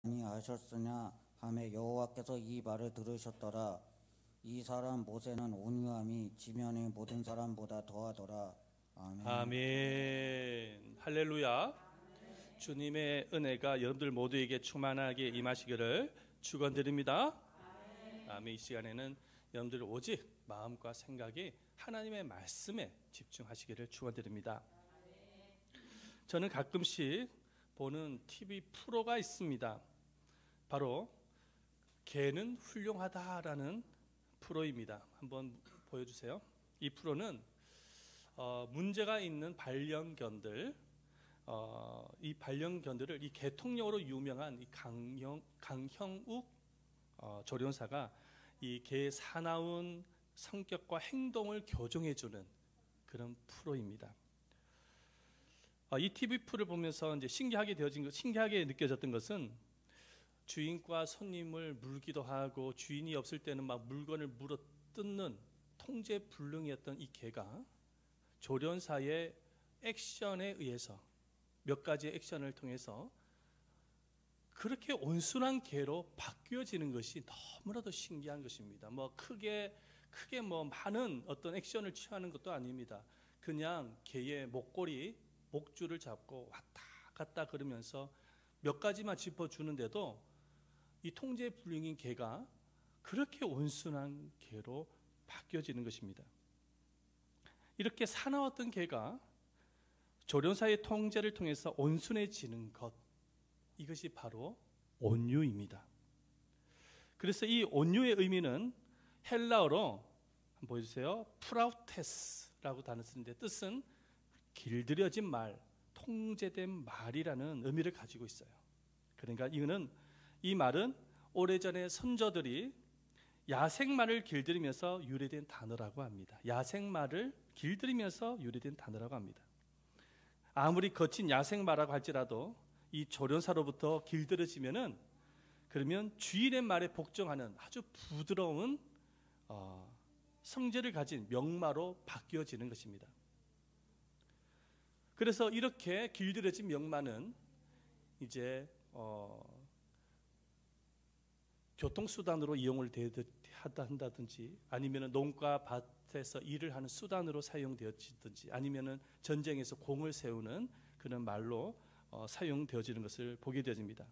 아니하셨으냐 하며 여호와께서 이 말을 들으셨더라. 이 사람 모세는 온유함이 지면의 모든 사람보다 더하더라. 아멘. 아멘. 할렐루야. 주님의 은혜가 여러분들 모두에게 충만하게 임하시기를 축원드립니다. 아멘. 이 시간에는 여러분들 오직 마음과 생각이 하나님의 말씀에 집중하시기를 축원드립니다. 저는 가끔씩 보는 TV 프로가 있습니다. 바로 개는 훌륭하다라는 프로입니다. 한번 보여주세요. 이 프로는 문제가 있는 반려견들, 이 반려견들을 이 개통령으로 유명한 이 강형욱 조련사가 이 개의 사나운 성격과 행동을 교정해주는 그런 프로입니다. 이 TV 프로를 보면서 이제 신기하게 느껴졌던 것은 주인과 손님을 물기도 하고 주인이 없을 때는 막 물건을 물어 뜯는 통제불능이었던 이 개가 조련사의 액션에 의해서 몇 가지 액션을 통해서 그렇게 온순한 개로 바뀌어지는 것이 너무나도 신기한 것입니다. 뭐 크게 뭐 많은 어떤 액션을 취하는 것도 아닙니다. 그냥 개의 목줄을 잡고 왔다 갔다 그러면서 몇 가지만 짚어주는데도 이 통제불능인 개가 그렇게 온순한 개로 바뀌어지는 것입니다. 이렇게 사나웠던 개가 조련사의 통제를 통해서 온순해지는 것, 이것이 바로 온유입니다. 그래서 이 온유의 의미는 헬라어로 한번 보여주세요. 프라우테스라고 단어 쓰는데 뜻은 길들여진 말, 통제된 말이라는 의미를 가지고 있어요. 그러니까 이 말은 오래전에 선조들이 야생말을 길들이면서 유래된 단어라고 합니다. 야생말을 길들이면서 유래된 단어라고 합니다. 아무리 거친 야생마라고 할지라도 이 조련사로부터 길들여지면은 그러면 주인의 말에 복종하는 아주 부드러운 성질을 가진 명마로 바뀌어지는 것입니다. 그래서 이렇게 길들여진 명마는 이제 교통수단으로 이용을 한다든지 아니면 농가 밭에서 일을 하는 수단으로 사용되어지든지 아니면 전쟁에서 공을 세우는 그런 말로 사용되어지는 것을 보게 되어집니다.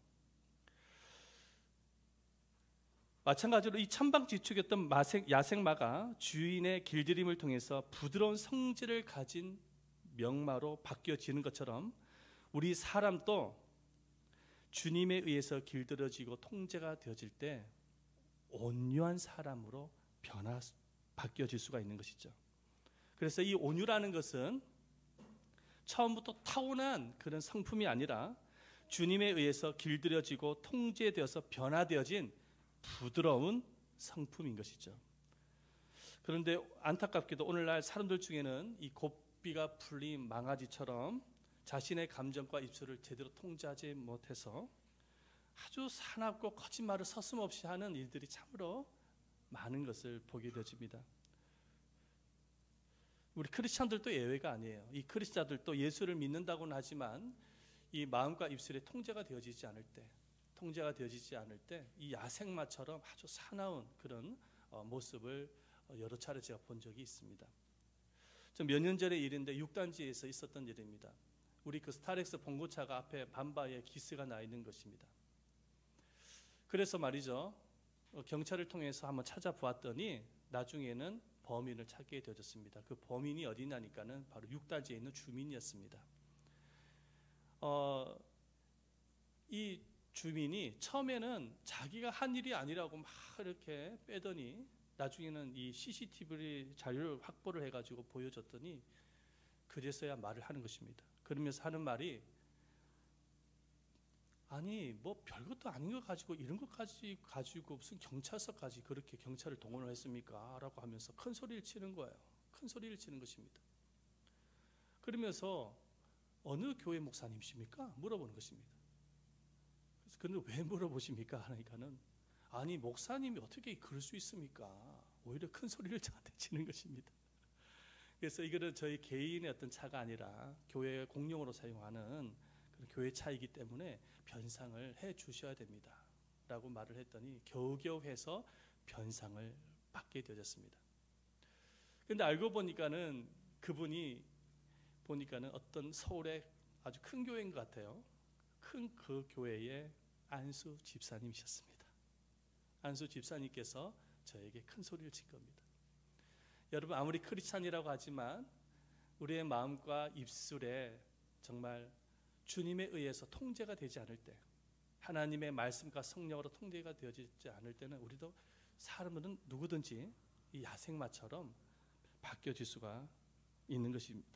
마찬가지로 이 천방지축이었던 야생마가 주인의 길들임을 통해서 부드러운 성질을 가진 명마로 바뀌어지는 것처럼 우리 사람도 주님에 의해서 길들여지고 통제가 되어질 때 온유한 사람으로 바뀌어질 수가 있는 것이죠. 그래서 이 온유라는 것은 처음부터 타고난 그런 성품이 아니라 주님에 의해서 길들여지고 통제되어서 변화되어진 부드러운 성품인 것이죠. 그런데 안타깝게도 오늘날 사람들 중에는 이 고삐가 풀린 망아지처럼 자신의 감정과 입술을 제대로 통제하지 못해서 아주 사납고 거짓말을 서슴없이 하는 일들이 참으로 많은 것을 보게 되어집니다. 우리 크리스찬들도 예외가 아니에요. 이 크리스찬들도 예수를 믿는다고는 하지만 이 마음과 입술에 통제가 되어지지 않을 때 이 야생마처럼 아주 사나운 그런 모습을 여러 차례 제가 본 적이 있습니다. 몇 년 전의 일인데 육단지에서 있었던 일입니다. 우리 그 스타렉스 봉고차가 앞에 반바에 기스가 나 있는 것입니다. 그래서 말이죠, 경찰을 통해서 한번 찾아보았더니 나중에는 범인을 찾게 되어졌습니다. 그 범인이 어디냐니까는 바로 육단지에 있는 주민이었습니다. 이 주민이 처음에는 자기가 한 일이 아니라고 막 이렇게 빼더니 나중에는 이 CCTV 자료를 확보를 해가지고 보여줬더니 그제서야 말을 하는 것입니다. 그러면서 하는 말이 아니 뭐 별것도 아닌 거 가지고 이런 것까지 가지고 무슨 경찰서까지 그렇게 경찰을 동원을 했습니까? 라고 하면서 큰 소리를 치는 거예요. 큰 소리를 치는 것입니다. 그러면서 어느 교회 목사님이십니까? 물어보는 것입니다. 그래서 근데 왜 물어보십니까? 하니까는 아니 목사님이 어떻게 그럴 수 있습니까? 오히려 큰 소리를 저한테 치는 것입니다. 그래서 이거는 저희 개인의 어떤 차가 아니라 교회 공용으로 사용하는 그런 교회 차이기 때문에 변상을 해 주셔야 됩니다 라고 말을 했더니 겨우겨우 해서 변상을 받게 되어졌습니다. 그런데 알고 보니까는 그분이 보니까는 어떤 서울의 아주 큰 교회인 것 같아요. 큰 그 교회의 안수 집사님이셨습니다. 안수 집사님께서 저에게 큰 소리를 친 겁니다. 여러분, 아무리 크리스찬이라고 하지만 우리의 마음과 입술에 정말 주님에 의해서 통제가 되지 않을 때, 하나님의 말씀과 성령으로 통제가 되어지지 않을 때는 우리도 사람들은 누구든지 이 야생마처럼 바뀌어질 수가 있는 것입니다.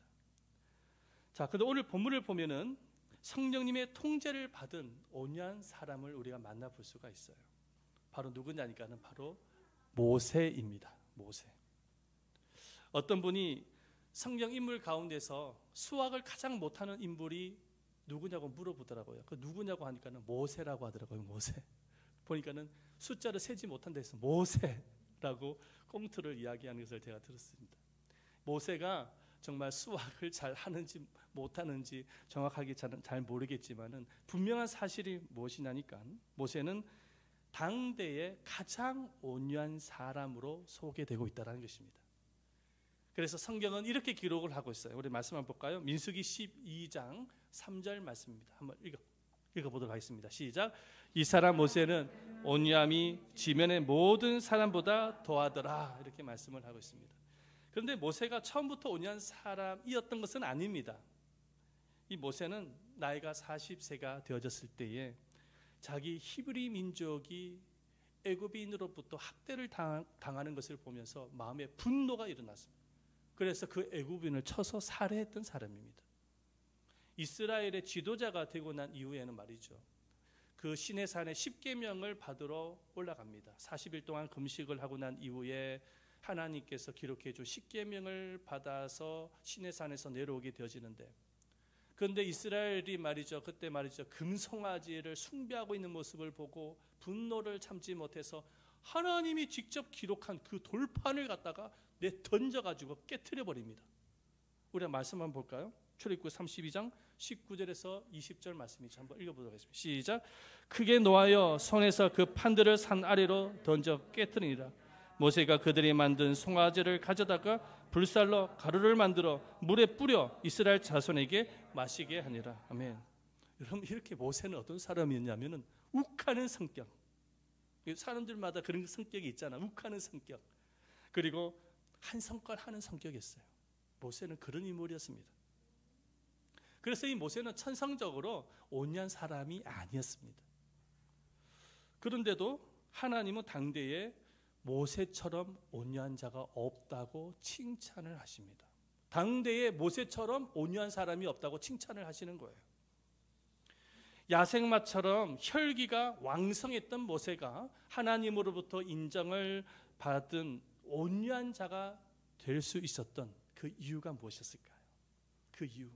자, 그런데 오늘 본문을 보면은 성령님의 통제를 받은 온유한 사람을 우리가 만나볼 수가 있어요. 바로 누구냐니까는 바로 모세입니다. 모세. 어떤 분이 성경 인물 가운데서 수학을 가장 못하는 인물이 누구냐고 물어보더라고요. 그 누구냐고 하니까는 모세라고 하더라고요. 모세. 보니까는 숫자를 세지 못한다 해서 모세라고 꽁트를 이야기하는 것을 제가 들었습니다. 모세가 정말 수학을 잘 하는지 못하는지 정확하게 잘 모르겠지만은 분명한 사실이 무엇이냐니까 모세는 당대의 가장 온유한 사람으로 소개되고 있다는 것입니다. 그래서 성경은 이렇게 기록을 하고 있어요. 우리 말씀 한번 볼까요? 민수기 12장 3절 말씀입니다. 한번 읽어보도록 하겠습니다. 시작. 이 사람 모세는 온유함이 지면의 모든 사람보다 더하더라. 이렇게 말씀을 하고 있습니다. 그런데 모세가 처음부터 온유한 사람이었던 것은 아닙니다. 이 모세는 나이가 40세가 되어졌을 때에 자기 히브리 민족이 애굽인으로부터 학대를 당하는 것을 보면서 마음에 분노가 일어났습니다. 그래서 그 애굽인을 쳐서 살해했던 사람입니다. 이스라엘의 지도자가 되고 난 이후에는 말이죠, 그 시내산에 십계명을 받으러 올라갑니다. 40일 동안 금식을 하고 난 이후에 하나님께서 기록해 준 십계명을 받아서 시내산에서 내려오게 되어지는데, 그런데 이스라엘이 말이죠, 그때 말이죠, 금송아지를 숭배하고 있는 모습을 보고 분노를 참지 못해서 하나님이 직접 기록한 그 돌판을 갖다가 던져가지고 깨트려 버립니다. 우리가 말씀 한번 볼까요? 출애굽기 32장 19절에서 20절 말씀이죠. 한번 읽어보도록 하겠습니다. 시작. 크게 노하여 손에서 그 판들을 산 아래로 던져 깨트리니라. 모세가 그들이 만든 송아지를 가져다가 불살로 가루를 만들어 물에 뿌려 이스라엘 자손에게 마시게 하니라. 아멘. 여러분, 이렇게 모세는 어떤 사람이었냐면은 욱하는 성격. 사람들마다 그런 성격이 있잖아. 욱하는 성격. 그리고 한 성깔 하는 성격이었어요. 모세는 그런 인물이었습니다. 그래서 이 모세는 천성적으로 온유한 사람이 아니었습니다. 그런데도 하나님은 당대에 모세처럼 온유한 자가 없다고 칭찬을 하십니다. 당대에 모세처럼 온유한 사람이 없다고 칭찬을 하시는 거예요. 야생마처럼 혈기가 왕성했던 모세가 하나님으로부터 인정을 받은 온유한 자가 될 수 있었던 그 이유가 무엇이었을까요? 그 이유,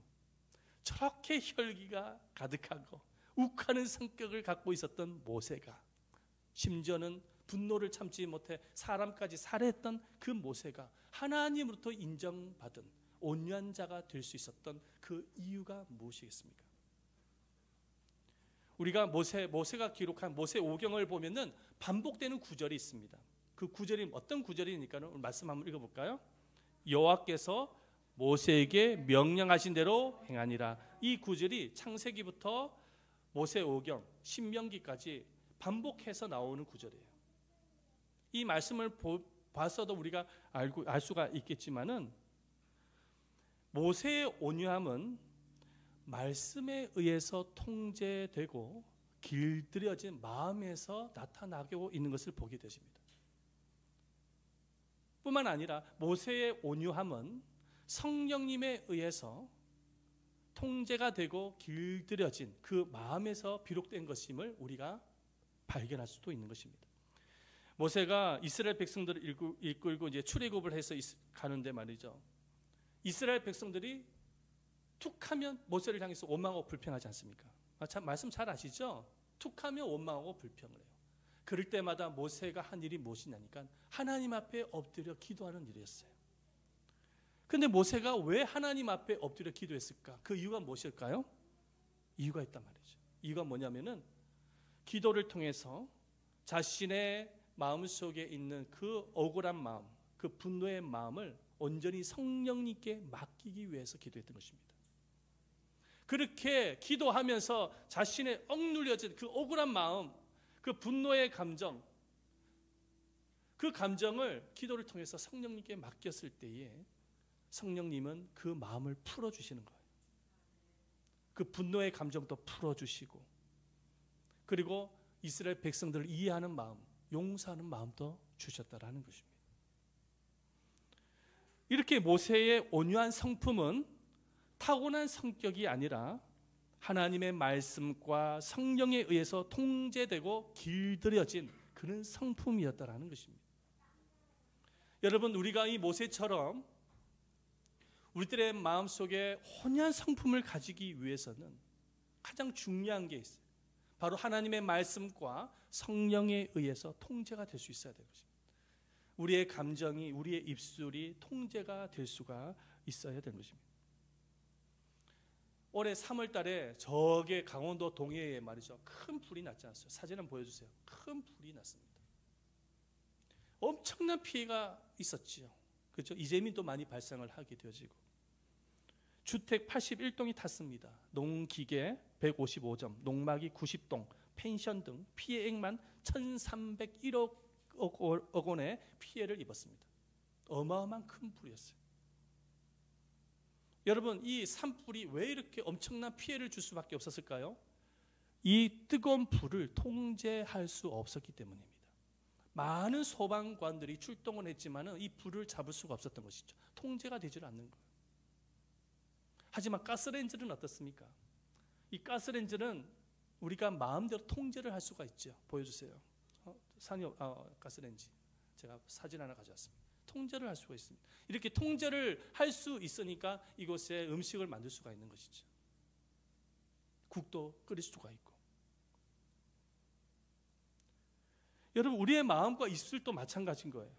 저렇게 혈기가 가득하고 욱하는 성격을 갖고 있었던 모세가, 심지어는 분노를 참지 못해 사람까지 살해했던 그 모세가 하나님으로부터 인정받은 온유한 자가 될 수 있었던 그 이유가 무엇이겠습니까? 우리가 모세가 기록한 모세 오경을 보면은 반복되는 구절이 있습니다. 그 구절이 어떤 구절이니까는 말씀 한번 읽어볼까요? 여호와께서 모세에게 명령하신 대로 행하니라. 이 구절이 창세기부터 모세 오경, 신명기까지 반복해서 나오는 구절이에요. 이 말씀을 봐서도 우리가 알 수가 있겠지만은 모세의 온유함은 말씀에 의해서 통제되고 길들여진 마음에서 나타나고 있는 것을 보게 되십니다. 뿐만 아니라 모세의 온유함은 성령님에 의해서 통제가 되고 길들여진 그 마음에서 비롯된 것임을 우리가 발견할 수도 있는 것입니다. 모세가 이스라엘 백성들을 이끌고 이제 출애굽을 해서 가는데 말이죠, 이스라엘 백성들이 툭하면 모세를 향해서 원망하고 불평하지 않습니까? 말씀 잘 아시죠? 툭하면 원망하고 불평을 해요. 그럴 때마다 모세가 한 일이 무엇이냐니까 하나님 앞에 엎드려 기도하는 일이었어요. 그런데 모세가 왜 하나님 앞에 엎드려 기도했을까? 그 이유가 무엇일까요? 이유가 있단 말이죠. 이유가 뭐냐면은 기도를 통해서 자신의 마음속에 있는 그 억울한 마음, 그 분노의 마음을 온전히 성령님께 맡기기 위해서 기도했던 것입니다. 그렇게 기도하면서 자신의 억눌려진 그 억울한 마음, 그 분노의 감정, 그 감정을 기도를 통해서 성령님께 맡겼을 때에 성령님은 그 마음을 풀어주시는 거예요. 그 분노의 감정도 풀어주시고, 그리고 이스라엘 백성들을 이해하는 마음, 용서하는 마음도 주셨다라는 것입니다. 이렇게 모세의 온유한 성품은 타고난 성격이 아니라 하나님의 말씀과 성령에 의해서 통제되고 길들여진 그런 성품이었다라는 것입니다. 여러분, 우리가 이 모세처럼 우리들의 마음속에 온유한 성품을 가지기 위해서는 가장 중요한 게 있어요. 바로 하나님의 말씀과 성령에 의해서 통제가 될 수 있어야 되는 것입니다. 우리의 감정이, 우리의 입술이 통제가 될 수가 있어야 되는 것입니다. 올해 3월 달에 저게 강원도 동해에 말이죠, 큰 불이 났지 않았어요? 사진 한번 보여주세요. 큰 불이 났습니다. 엄청난 피해가 있었지요. 그렇죠? 이재민도 많이 발생을 하게 되어지고, 주택 81동이 탔습니다. 농기계 155점, 농막이 90동, 펜션 등 피해액만 1,301억 원의 피해를 입었습니다. 어마어마한 큰 불이었어요. 여러분, 이 산불이 왜 이렇게 엄청난 피해를 줄 수밖에 없었을까요? 이 뜨거운 불을 통제할 수 없었기 때문입니다. 많은 소방관들이 출동을 했지만 이 불을 잡을 수가 없었던 것이죠. 통제가 되지 않는 거예요. 하지만 가스레인지는 어떻습니까? 이 가스레인지는 우리가 마음대로 통제를 할 수가 있죠. 보여주세요. 가스레인지. 제가 사진 하나 가져왔습니다. 통제를 할 수가 있습니다. 이렇게 통제를 할 수 있으니까 이곳에 음식을 만들 수가 있는 것이죠. 국도 끓일 수가 있고. 여러분, 우리의 마음과 입술도 마찬가지인 거예요.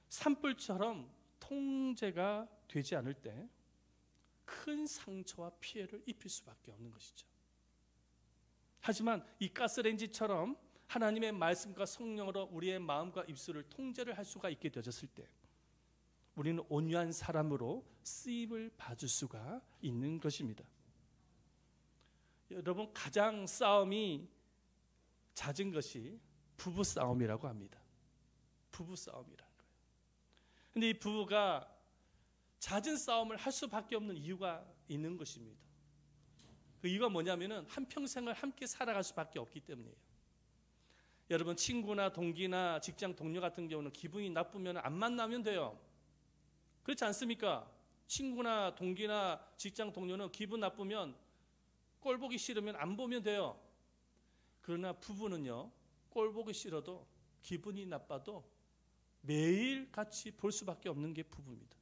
산불처럼 통제가 되지 않을 때 큰 상처와 피해를 입힐 수밖에 없는 것이죠. 하지만 이 가스레인지처럼 하나님의 말씀과 성령으로 우리의 마음과 입술을 통제를 할 수가 있게 되어졌을 때 우리는 온유한 사람으로 쓰임을 받을 수가 있는 것입니다. 여러분, 가장 싸움이 잦은 것이 부부 싸움이라고 합니다. 부부 싸움이라는 거예요. 근데 이 부부가 잦은 싸움을 할 수밖에 없는 이유가 있는 것입니다. 그 이유가 뭐냐면은 한평생을 함께 살아갈 수밖에 없기 때문이에요. 여러분, 친구나 동기나 직장 동료 같은 경우는 기분이 나쁘면 안 만나면 돼요. 그렇지 않습니까? 친구나 동기나 직장 동료는 기분 나쁘면 꼴 보기 싫으면 안 보면 돼요. 그러나 부부는요, 꼴 보기 싫어도 기분이 나빠도 매일 같이 볼 수밖에 없는 게 부부입니다.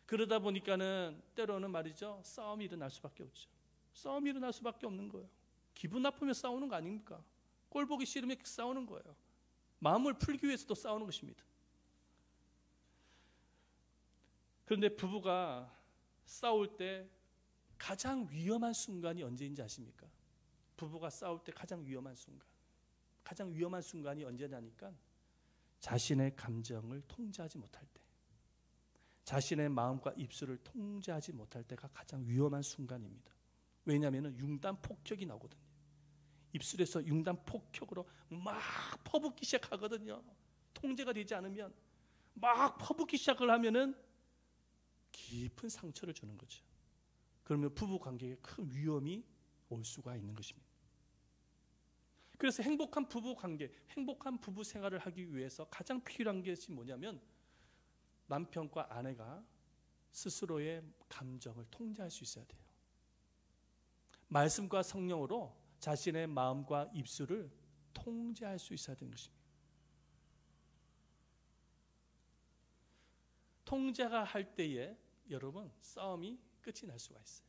그러다 보니까는 때로는 말이죠, 싸움이 일어날 수밖에 없죠. 싸움이 일어날 수밖에 없는 거예요. 기분 나쁘면 싸우는 거 아닙니까? 꼴 보기 싫으면 싸우는 거예요. 마음을 풀기 위해서도 싸우는 것입니다. 그런데 부부가 싸울 때 가장 위험한 순간이 언제인지 아십니까? 부부가 싸울 때 가장 위험한 순간이 언제냐니까 자신의 감정을 통제하지 못할 때, 자신의 마음과 입술을 통제하지 못할 때가 가장 위험한 순간입니다. 왜냐하면 융단 폭격이 나오거든요. 입술에서 융단 폭격으로 막 퍼붓기 시작하거든요. 통제가 되지 않으면 막 퍼붓기 시작을 하면은 깊은 상처를 주는 거죠. 그러면 부부 관계에 큰 위험이 올 수가 있는 것입니다. 그래서 행복한 부부 관계, 행복한 부부 생활을 하기 위해서 가장 필요한 것이 뭐냐면 남편과 아내가 스스로의 감정을 통제할 수 있어야 돼요. 말씀과 성령으로 자신의 마음과 입술을 통제할 수 있어야 되는 것입니다. 통제가 할 때에 여러분, 싸움이 끝이 날 수가 있어요.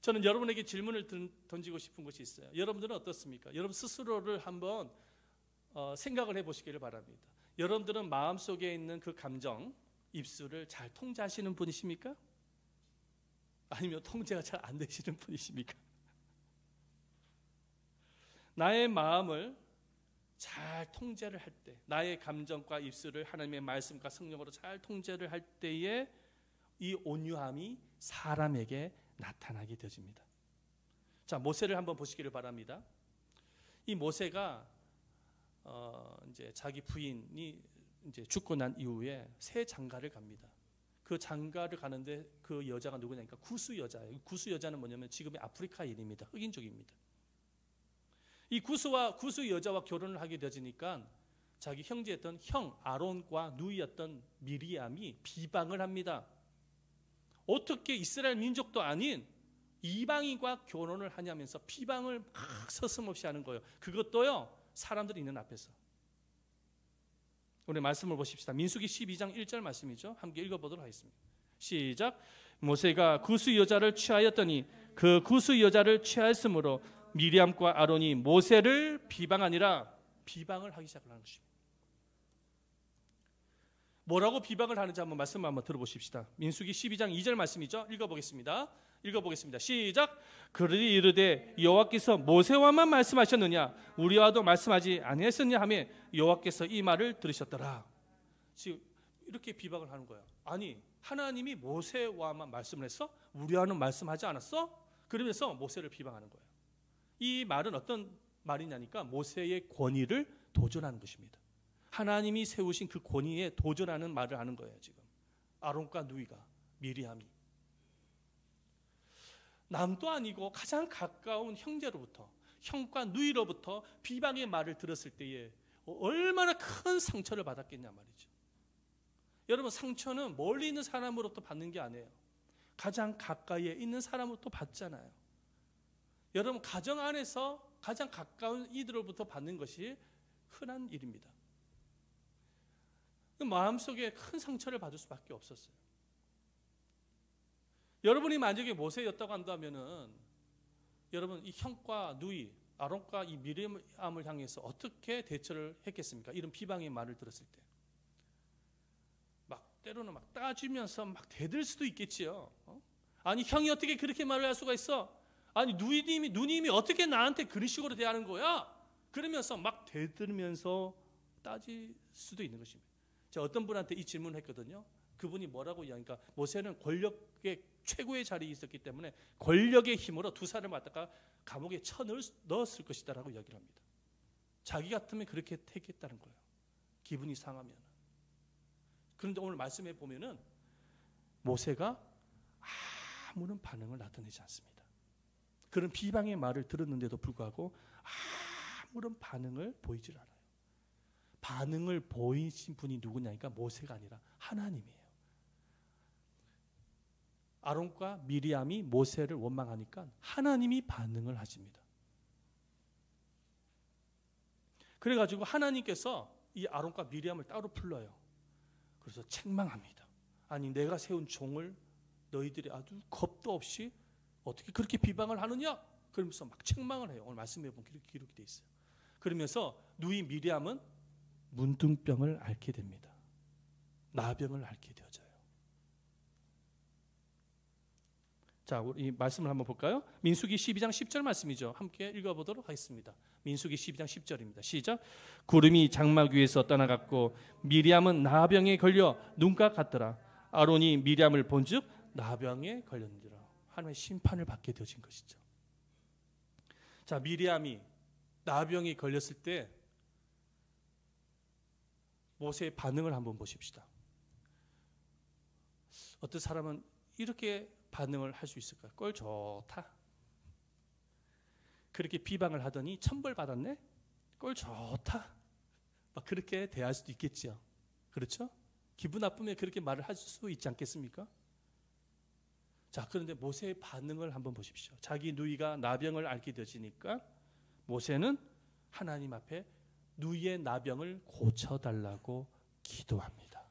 저는 여러분에게 질문을 던지고 싶은 것이 있어요. 여러분들은 어떻습니까? 여러분 스스로를 한번 생각을 해보시기를 바랍니다. 여러분들은 마음속에 있는 그 감정, 입술을 잘 통제하시는 분이십니까? 아니면 통제가 잘 안 되시는 분이십니까? 나의 마음을 잘 통제를 할 때, 나의 감정과 입술을 하나님의 말씀과 성령으로 잘 통제를 할 때에 이 온유함이 사람에게 나타나게 되어집니다. 자, 모세를 한번 보시기를 바랍니다. 이 모세가 이제 자기 부인이 이제 죽고 난 이후에 새 장가를 갑니다. 그 장가를 가는데 그 여자가 누구냐니까 구스 여자예요. 구스 여자는 뭐냐면 지금의 아프리카인입니다. 흑인족입니다. 이 구스 여자와 결혼을 하게 되지니까 자기 형제였던 형 아론과 누이였던 미리암이 비방을 합니다. 어떻게 이스라엘 민족도 아닌 이방인과 결혼을 하냐면서 비방을 막 서슴없이 하는 거예요. 그것도요, 사람들이 있는 앞에서. 우리 말씀을 보십시다. 민수기 12장 1절 말씀이죠. 함께 읽어보도록 하겠습니다. 시작. 모세가 구스 여자를 취하였더니 그 구스 여자를 취하였으므로 미리암과 아론이 모세를 비방하니라. 비방을 하기 시작하는 것입니다. 뭐라고 비방을 하는지 한번 말씀을 한번 들어보십시다. 민수기 12장 2절 말씀이죠. 읽어보겠습니다. 시작. 그들이 이르되 여호와께서 모세와만 말씀하셨느냐 우리와도 말씀하지 아니했었냐 하며 여호와께서 이 말을 들으셨더라. 지금 이렇게 비방을 하는 거예요. 아니, 하나님이 모세와만 말씀을 했어? 우리와는 말씀하지 않았어? 그러면서 모세를 비방하는 거예요. 이 말은 어떤 말이냐니까 모세의 권위를 도전하는 것입니다. 하나님이 세우신 그 권위에 도전하는 말을 하는 거예요. 지금 아론과 누이가, 미리암이 남도 아니고 가장 가까운 형제로부터, 형과 누이로부터 비방의 말을 들었을 때에 얼마나 큰 상처를 받았겠냐 말이죠. 여러분, 상처는 멀리 있는 사람으로부터 받는 게 아니에요. 가장 가까이에 있는 사람으로부터 받잖아요. 여러분, 가정 안에서 가장 가까운 이들로부터 받는 것이 흔한 일입니다. 마음속에 큰 상처를 받을 수밖에 없었어요. 여러분이 만약에 모세였다고 한다면은 여러분, 이 형과 누이, 아론과 이 미리암을 향해서 어떻게 대처를 했겠습니까? 이런 비방의 말을 들었을 때. 막 때로는 막 따지면서 막 대들 수도 있겠지요. 아니, 형이 어떻게 그렇게 말을 할 수가 있어? 아니, 누님이 어떻게 나한테 그런 식으로 대하는 거야? 그러면서 막 대들면서 따질 수도 있는 것입니다. 제가 어떤 분한테 이 질문을 했거든요. 그분이 뭐라고 이야기하니까 모세는 권력의 최고의 자리에 있었기 때문에 권력의 힘으로 두 사람을 갖다가 감옥에 쳐넣었을 것이다 라고 이야기를 합니다. 자기 같으면 그렇게 택했다는 거예요. 기분이 상하면. 그런데 오늘 말씀해 보면은 모세가 아무런 반응을 나타내지 않습니다. 그런 비방의 말을 들었는데도 불구하고 아무런 반응을 보이질 않아요. 반응을 보이신 분이 누구냐니까 모세가 아니라 하나님이에요. 아론과 미리암이 모세를 원망하니까 하나님이 반응을 하십니다. 그래가지고 하나님께서 이 아론과 미리암을 따로 불러요. 그래서 책망합니다. 아니, 내가 세운 종을 너희들이 아주 겁도 없이 어떻게 그렇게 비방을 하느냐? 그러면서 막 책망을 해요. 오늘 말씀해 보면 그렇게 기록이 되어 있어요. 그러면서 누이 미리암은 문둥병을 앓게 됩니다. 나병을 앓게 되어져요. 자, 우리 말씀을 한번 볼까요? 민수기 12장 10절 말씀이죠. 함께 읽어보도록 하겠습니다. 민수기 12장 10절입니다. 시작. 구름이 장막 위에서 떠나갔고 미리암은 나병에 걸려 눈과 같더라. 아론이 미리암을 본즉 나병에 걸렸느니라. 하나님의 심판을 받게 되어진 것이죠. 자, 미리암이 나병에 걸렸을 때 모세의 반응을 한번 보십시다. 어떤 사람은 이렇게 반응을 할 수 있을까요? 꼴 좋다. 그렇게 비방을 하더니 천벌 받았네? 꼴 좋다. 막 그렇게 대할 수도 있겠지요. 그렇죠? 기분 나쁘면 그렇게 말을 할 수 있지 않겠습니까? 자, 그런데 모세의 반응을 한번 보십시오. 자기 누이가 나병을 앓게 되지니까 모세는 하나님 앞에 누이의 나병을 고쳐달라고 기도합니다.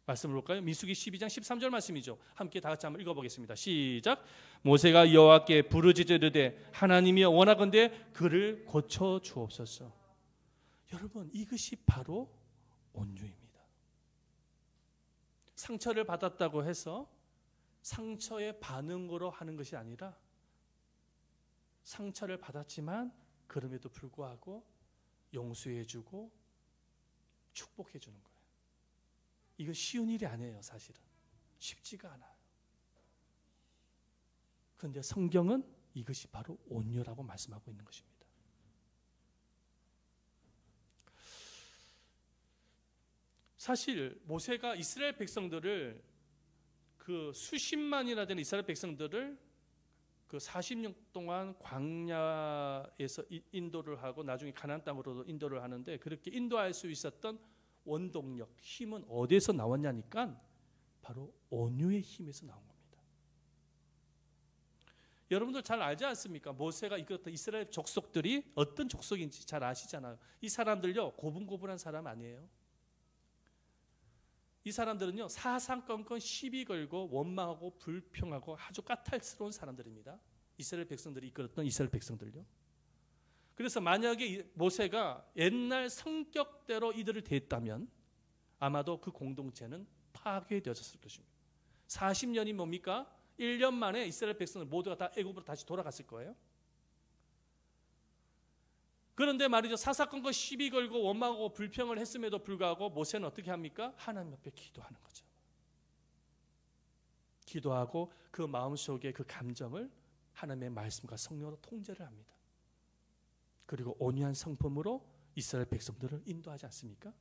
말씀을 볼까요? 민수기 12장 13절 말씀이죠. 함께 다 같이 한번 읽어보겠습니다. 시작. 모세가 여호와께 부르짖으되 하나님이여 원하건대 그를 고쳐 주옵소서. 여러분, 이것이 바로 온유입니다. 상처를 받았다고 해서 상처의 반응으로 하는 것이 아니라 상처를 받았지만 그럼에도 불구하고 용서해주고 축복해주는 거예요. 이거 쉬운 일이 아니에요. 사실은 쉽지가 않아요. 그런데 성경은 이것이 바로 온유라고 말씀하고 있는 것입니다. 사실 모세가 이스라엘 백성들을 그 수십만이나 되는 이스라엘 백성들을 그 40년 동안 광야에서 인도를 하고 나중에 가나안 땅으로도 인도를 하는데, 그렇게 인도할 수 있었던 원동력, 힘은 어디에서 나왔냐니까 바로 온유의 힘에서 나온 겁니다. 여러분들 잘 알지 않습니까? 모세가 이끌었던 이스라엘 족속들이 어떤 족속인지 잘 아시잖아요. 이 사람들요, 고분고분한 사람 아니에요. 이 사람들은요, 사상건건 시비 걸고 원망하고 불평하고 아주 까탈스러운 사람들입니다. 이스라엘 백성들이 이끌었던 이스라엘 백성들요. 그래서 만약에 모세가 옛날 성격대로 이들을 대했다면 아마도 그 공동체는 파괴되었을 것입니다. 40년이 뭡니까? 1년 만에 이스라엘 백성들 모두가 다 애굽으로 다시 돌아갔을 거예요. 그런데 말이죠, 사사건건 시비 걸고 원망하고 불평을 했음에도 불구하고 모세는 어떻게 합니까? 하나님 앞에 기도하는 거죠. 기도하고 그 마음속에 그 감정을 하나님의 말씀과 성령으로 통제를 합니다. 그리고 온유한 성품으로 이스라엘 백성들을 인도하지 않습니까?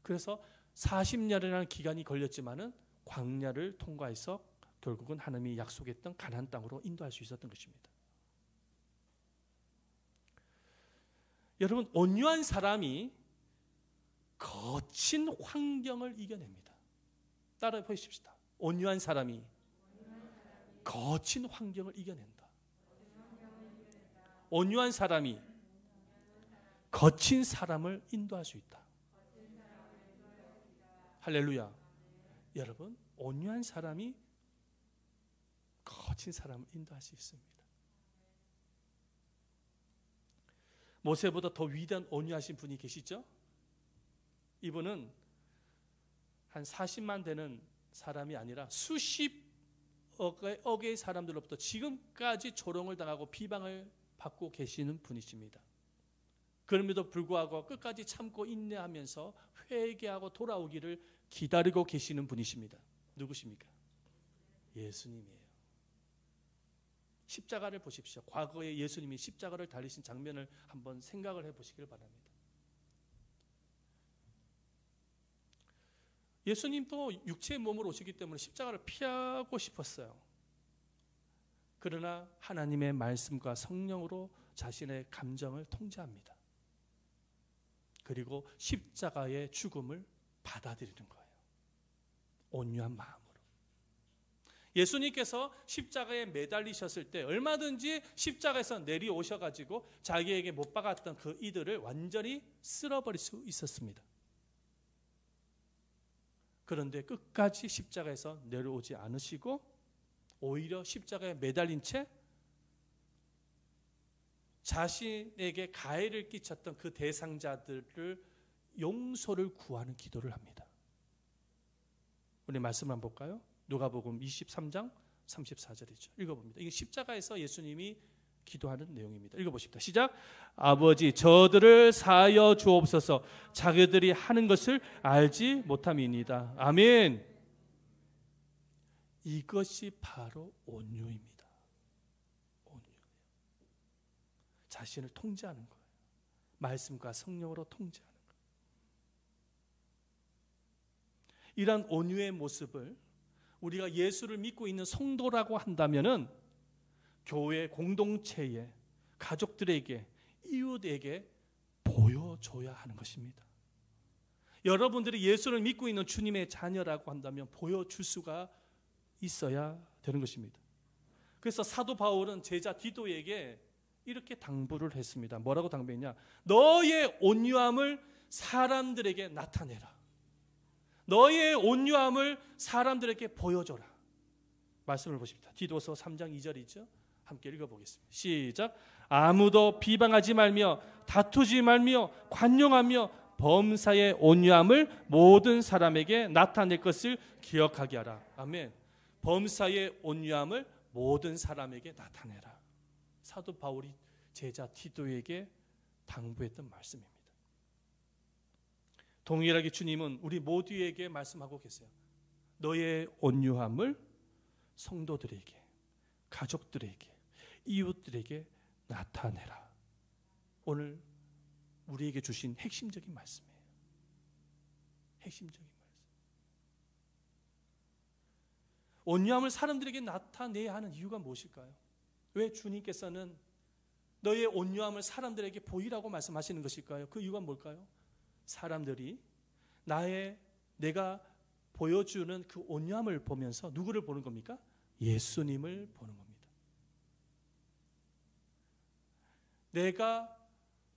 그래서 40년이라는 기간이 걸렸지만은 광야를 통과해서 결국은 하나님이 약속했던 가나안 땅으로 인도할 수 있었던 것입니다. 여러분, 온유한 사람이 거친 환경을 이겨냅니다. 따라해 보십시다. 온유한 사람이 거친 환경을 이겨낸다. 온유한 사람이 거친 사람을 인도할 수 있다. 할렐루야. 여러분, 온유한 사람이 거친 사람을 인도할 수 있습니다. 모세보다 더 위대한 온유하신 분이 계시죠? 이분은 한 40만 되는 사람이 아니라 수십억의 사람들로부터 지금까지 조롱을 당하고 비방을 받고 계시는 분이십니다. 그럼에도 불구하고 끝까지 참고 인내하면서 회개하고 돌아오기를 기다리고 계시는 분이십니다. 누구십니까? 예수님이에요. 십자가를 보십시오. 과거에 예수님이 십자가를 달리신 장면을 한번 생각을 해보시길 바랍니다. 예수님도 육체의 몸으로 오시기 때문에 십자가를 피하고 싶었어요. 그러나 하나님의 말씀과 성령으로 자신의 감정을 통제합니다. 그리고 십자가의 죽음을 받아들이는 거예요. 온유한 마음으로. 예수님께서 십자가에 매달리셨을 때 얼마든지 십자가에서 내려오셔가지고 자기에게 못 박았던 그 이들을 완전히 쓸어버릴 수 있었습니다. 그런데 끝까지 십자가에서 내려오지 않으시고 오히려 십자가에 매달린 채 자신에게 가해를 끼쳤던 그 대상자들을 용서를 구하는 기도를 합니다. 우리 말씀 한번 볼까요? 누가복음 23장 34절이죠. 읽어봅니다. 이게 십자가에서 예수님이 기도하는 내용입니다. 읽어보십시다. 시작. 아버지, 저들을 사하여 주옵소서. 자기들이 하는 것을 알지 못함이니이다. 아멘. 이것이 바로 온유입니다. 온유예요. 자신을 통제하는 거예요. 말씀과 성령으로 통제하는 거예요. 이러한 온유의 모습을 우리가 예수를 믿고 있는 성도라고 한다면은 교회 공동체에, 가족들에게, 이웃에게 보여줘야 하는 것입니다. 여러분들이 예수를 믿고 있는 주님의 자녀라고 한다면 보여줄 수가 있어야 되는 것입니다. 그래서 사도 바울은 제자 디도에게 이렇게 당부를 했습니다. 뭐라고 당부했냐? 너의 온유함을 사람들에게 나타내라. 너의 온유함을 사람들에게 보여줘라. 말씀을 보십시다. 디도서 3장 2절이죠. 함께 읽어보겠습니다. 시작. 아무도 비방하지 말며 다투지 말며 관용하며 범사의 온유함을 모든 사람에게 나타낼 것을 기억하게 하라. 아멘. 범사의 온유함을 모든 사람에게 나타내라. 사도 바울이 제자 디도에게 당부했던 말씀입니다. 동일하게 주님은 우리 모두에게 말씀하고 계세요. 너의 온유함을 성도들에게, 가족들에게, 이웃들에게 나타내라. 오늘 우리에게 주신 핵심적인 말씀이에요. 핵심적인 말씀. 온유함을 사람들에게 나타내야 하는 이유가 무엇일까요? 왜 주님께서는 너의 온유함을 사람들에게 보이라고 말씀하시는 것일까요? 그 이유가 뭘까요? 사람들이 내가 보여주는 그 온유함을 보면서 누구를 보는 겁니까? 예수님을 보는 겁니다. 내가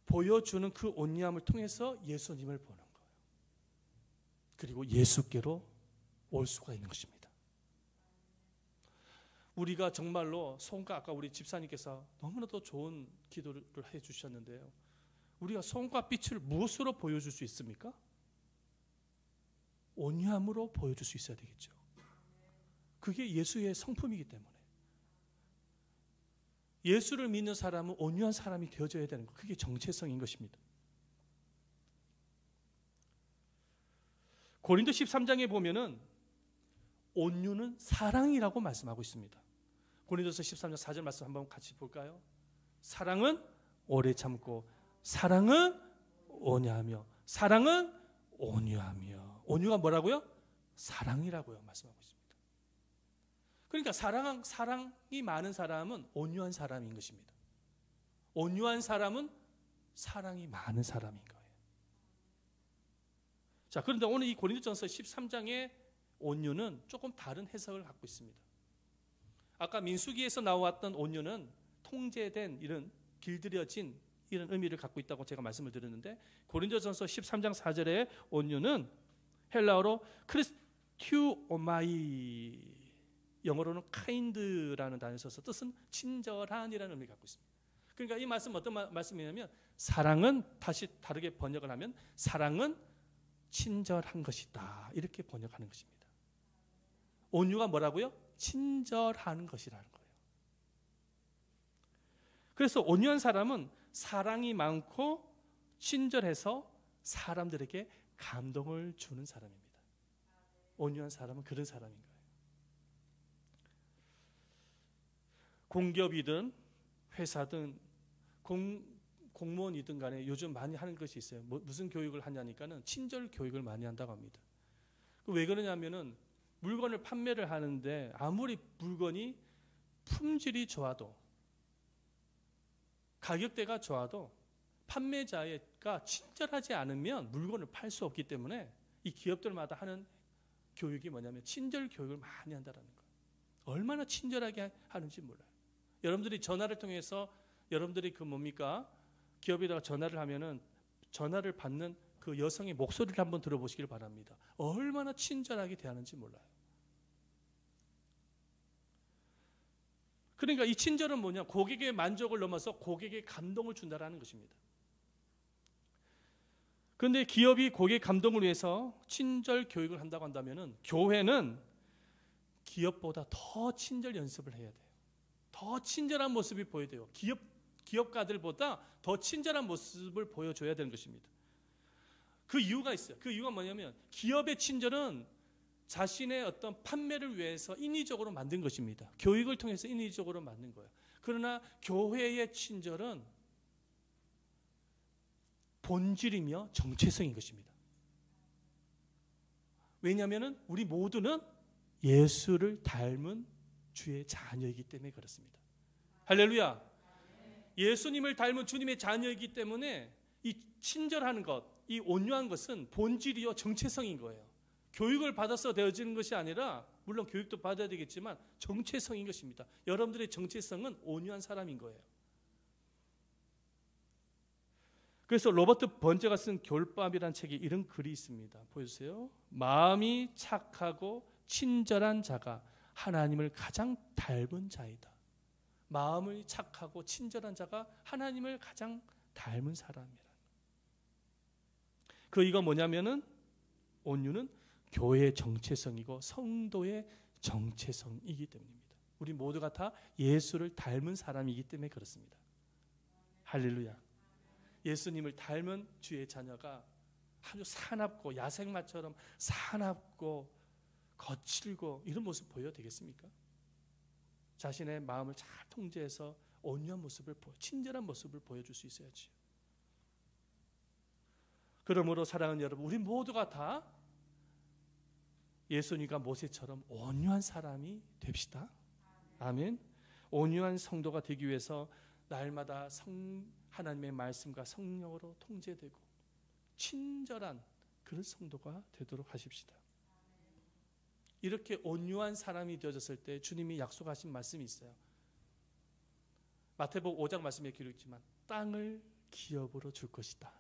보여주는 그 온유함을 통해서 예수님을 보는 거예요. 그리고 예수께로 올 수가 있는 것입니다. 우리가 정말로 아까 우리 집사님께서 너무나도 좋은 기도를 해주셨는데요. 우리가 손과 빛을 무엇으로 보여줄 수 있습니까? 온유함으로 보여줄 수 있어야 되겠죠. 그게 예수의 성품이기 때문에. 예수를 믿는 사람은 온유한 사람이 되어져야 되는 것. 그게 정체성인 것입니다. 고린도 13장에 보면은 온유는 사랑이라고 말씀하고 있습니다. 고린도서 13장 4절 말씀 한번 같이 볼까요? 사랑은 오래 참고, 사랑은 온유하며, 사랑은 온유하며. 온유가 뭐라고요? 사랑이라고요 말씀하고 있습니다. 그러니까 사랑이 많은 사람은 온유한 사람인 것입니다. 온유한 사람은 사랑이 많은 사람인 거예요. 자, 그런데 오늘 이 고린도전서 13장의 온유는 조금 다른 해석을 갖고 있습니다. 아까 민수기에서 나왔던 온유는 통제된 이런 길들여진 이런 의미를 갖고 있다고 제가 말씀을 드렸는데, 고린도전서 13장 4절의 온유는 헬라어로 크리스튜오마이, 영어로는 kind라는 단어를 써서 뜻은 친절한이라는 의미를 갖고 있습니다. 그러니까 이 말씀 어떤 말씀이냐면, 사랑은, 다시 다르게 번역을 하면 사랑은 친절한 것이다, 이렇게 번역하는 것입니다. 온유가 뭐라고요? 친절한 것이라는 거예요. 그래서 온유한 사람은 사랑이 많고 친절해서 사람들에게 감동을 주는 사람입니다. 온유한 사람은 그런 사람인 거예요. 공기업이든 회사든 공무원이든 간에 요즘 많이 하는 것이 있어요. 무슨 교육을 하냐니까는 친절 교육을 많이 한다고 합니다. 왜 그러냐면은 물건을 판매를 하는데 아무리 물건이 품질이 좋아도 가격대가 좋아도 판매자가 친절하지 않으면 물건을 팔 수 없기 때문에 이 기업들마다 하는 교육이 뭐냐면 친절 교육을 많이 한다는 거예요. 얼마나 친절하게 하는지 몰라요. 여러분들이 전화를 통해서 여러분들이 기업에다가 전화를 하면은 전화를 받는 그 여성의 목소리를 한번 들어보시길 바랍니다. 얼마나 친절하게 대하는지 몰라요. 그러니까 이 친절은 뭐냐? 고객의 만족을 넘어서 고객의 감동을 준다라는 것입니다. 그런데 기업이 고객 감동을 위해서 친절 교육을 한다고 한다면은 교회는 기업보다 더 친절 연습을 해야 돼요. 더 친절한 모습이 보여야 돼요. 기업가들보다 더 친절한 모습을 보여줘야 되는 것입니다. 그 이유가 있어요. 그 이유가 뭐냐면 기업의 친절은 자신의 어떤 판매를 위해서 인위적으로 만든 것입니다. 교육을 통해서 인위적으로 만든 거예요. 그러나 교회의 친절은 본질이며 정체성인 것입니다. 왜냐하면 우리 모두는 예수를 닮은 주의 자녀이기 때문에 그렇습니다. 할렐루야. 예수님을 닮은 주님의 자녀이기 때문에 이 친절한 것, 이 온유한 것은 본질이요 정체성인 거예요. 교육을 받아서 되어지는 것이 아니라, 물론 교육도 받아야 되겠지만 정체성인 것입니다. 여러분들의 정체성은 온유한 사람인 거예요. 그래서 로버트 번제가 쓴 겨울밤이라는 책에 이런 글이 있습니다. 보여주세요. 마음이 착하고 친절한 자가 하나님을 가장 닮은 자이다. 마음이 착하고 친절한 자가 하나님을 가장 닮은 사람이라. 이거 뭐냐면은 온유는 교회의 정체성이고 성도의 정체성이기 때문입니다. 우리 모두가 다 예수를 닮은 사람이기 때문에 그렇습니다. 할렐루야. 예수님을 닮은 주의 자녀가 아주 사납고 야생마처럼 사납고 거칠고 이런 모습 보여도 되겠습니까? 자신의 마음을 잘 통제해서 온유한 모습을 친절한 모습을 보여줄 수 있어야지. 그러므로 사랑하는 여러분, 우리 모두가 다 예수님과 모세처럼 온유한 사람이 됩시다. 아멘. 온유한 성도가 되기 위해서 날마다 하나님의 말씀과 성령으로 통제되고 친절한 그런 성도가 되도록 하십시다. 이렇게 온유한 사람이 되어졌을 때 주님이 약속하신 말씀이 있어요. 마태복음 5장 말씀에 기록했지만 땅을 기업으로 줄 것이다.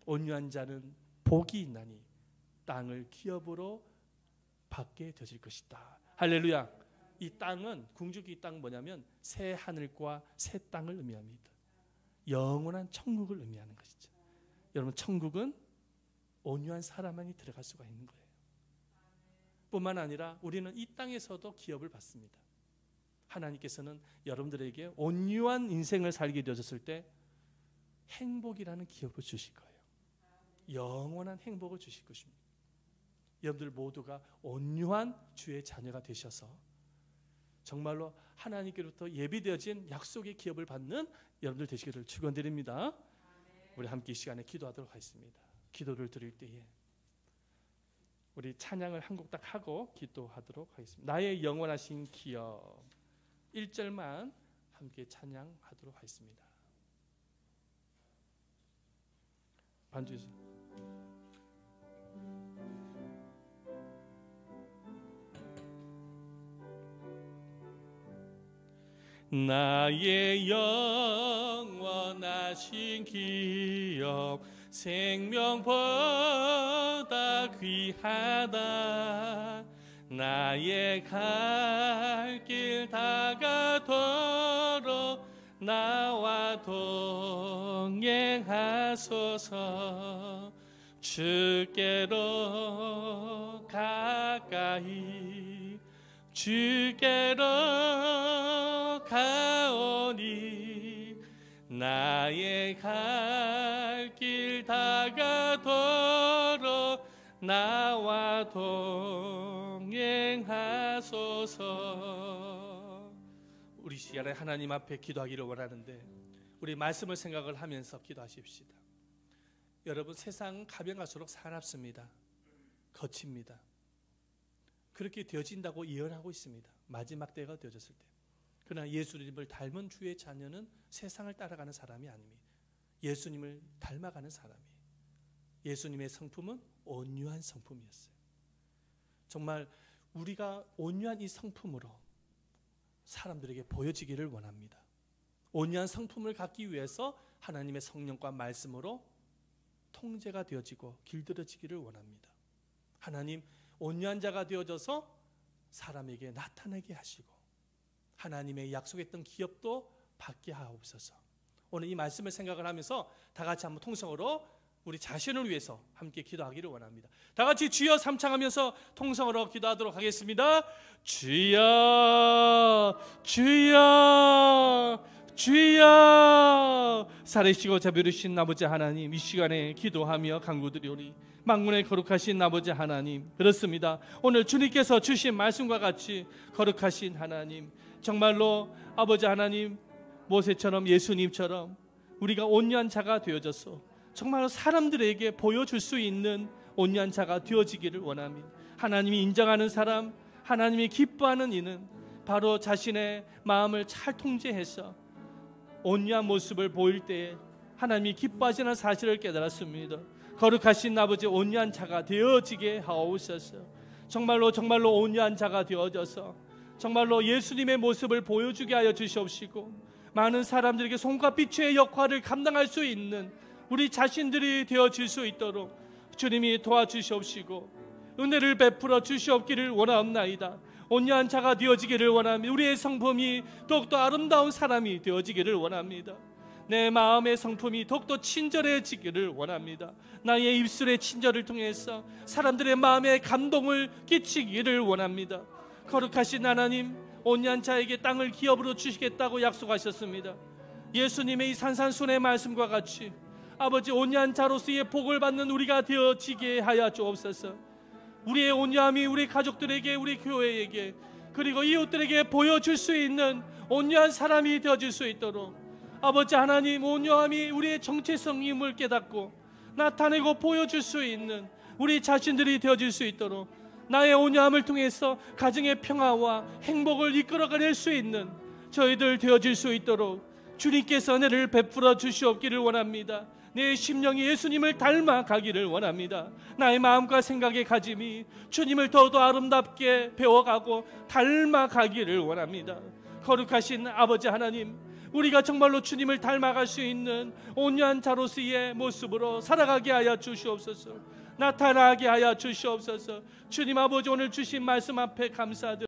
온유한 자는 복이 있나니 땅을 기업으로 받게 되어질 것이다. 할렐루야. 이 땅은 궁극의 땅 뭐냐면 새 하늘과 새 땅을 의미합니다. 영원한 천국을 의미하는 것이죠. 여러분, 천국은 온유한 사람만이 들어갈 수가 있는 거예요. 뿐만 아니라 우리는 이 땅에서도 기업을 받습니다. 하나님께서는 여러분들에게 온유한 인생을 살게 되어졌을 때 행복이라는 기업을 주실 거예요. 영원한 행복을 주실 것입니다. 여러분들 모두가 온유한 주의 자녀가 되셔서 정말로 하나님께로부터 예비되어진 약속의 기업을 받는 여러분들 되시기를 축원드립니다. 우리 함께 이 시간에 기도하도록 하겠습니다. 기도를 드릴 때에 우리 찬양을 한 곡 딱 하고 기도하도록 하겠습니다. 나의 영원하신 기업 1절만 함께 찬양하도록 하겠습니다. 반주에서 나의 영원하신 기업 생명보다 귀하다. 나의 갈 길 다가도록 나와 동행하소서. 주께로 가까이 주께로 가오니 나의 갈 길 다가도록 나와 동행하소서. 우리 시간에 하나님 앞에 기도하기를 원하는데 우리 말씀을 생각을 하면서 기도하십시다. 여러분, 세상은 가면 갈수록 사납습니다. 거칩니다. 그렇게 되어진다고 예언하고 있습니다. 마지막 때가 되어졌을 때. 그러나 예수님을 닮은 주의 자녀는 세상을 따라가는 사람이 아닙니다. 예수님을 닮아가는 사람이에요. 예수님의 성품은 온유한 성품이었어요. 정말 우리가 온유한 이 성품으로 사람들에게 보여지기를 원합니다. 온유한 성품을 갖기 위해서 하나님의 성령과 말씀으로 통제가 되어지고 길들여지기를 원합니다. 하나님, 온유한 자가 되어져서 사람에게 나타나게 하시고 하나님의 약속했던 기업도 받게 하옵소서. 오늘 이 말씀을 생각을 하면서 다 같이 한번 통성으로 우리 자신을 위해서 함께 기도하기를 원합니다. 다 같이 주여 삼창하면서 통성으로 기도하도록 하겠습니다. 주여 주여 주여. 살아계시고 자비로우신 아버지 하나님, 이 시간에 기도하며 간구드리오니 만군의 거룩하신 아버지 하나님, 그렇습니다. 오늘 주님께서 주신 말씀과 같이 거룩하신 하나님, 정말로 아버지 하나님, 모세처럼 예수님처럼 우리가 온유한 자가 되어져서 정말로 사람들에게 보여줄 수 있는 온유한 자가 되어지기를 원합니다. 하나님이 인정하는 사람, 하나님이 기뻐하는 이는 바로 자신의 마음을 잘 통제해서 온유한 모습을 보일 때에 하나님이 기뻐하시는 사실을 깨달았습니다. 거룩하신 아버지, 온유한 자가 되어지게 하옵소서. 정말로 온유한 자가 되어져서 정말로 예수님의 모습을 보여주게 하여 주시옵시고 많은 사람들에게 손과 빛의 역할을 감당할 수 있는 우리 자신들이 되어질 수 있도록 주님이 도와주시옵시고 은혜를 베풀어 주시옵기를 원하옵나이다. 온유한 자가 되어지기를 원합니다. 우리의 성품이 더욱더 아름다운 사람이 되어지기를 원합니다. 내 마음의 성품이 더욱더 친절해지기를 원합니다. 나의 입술의 친절을 통해서 사람들의 마음에 감동을 끼치기를 원합니다. 거룩하신 하나님, 온유한 자에게 땅을 기업으로 주시겠다고 약속하셨습니다. 예수님의 이 산산순의 말씀과 같이 아버지, 온유한 자로서의 복을 받는 우리가 되어지게 하여 주옵소서. 우리의 온유함이 우리 가족들에게, 우리 교회에게, 그리고 이웃들에게 보여줄 수 있는 온유한 사람이 되어질 수 있도록 아버지 하나님, 온유함이 우리의 정체성임을 깨닫고 나타내고 보여줄 수 있는 우리 자신들이 되어질 수 있도록 나의 온유함을 통해서 가정의 평화와 행복을 이끌어가낼 수 있는 저희들 되어질 수 있도록 주님께서 은혜를 베풀어 주시옵기를 원합니다. 내 심령이 예수님을 닮아가기를 원합니다. 나의 마음과 생각의 가짐이 주님을 더욱더 아름답게 배워가고 닮아가기를 원합니다. 거룩하신 아버지 하나님, 우리가 정말로 주님을 닮아갈 수 있는 온유한 자로서의 모습으로 살아가게 하여 주시옵소서. 나타나게 하여 주시옵소서. 주님 아버지, 오늘 주신 말씀 앞에 감사드립니다.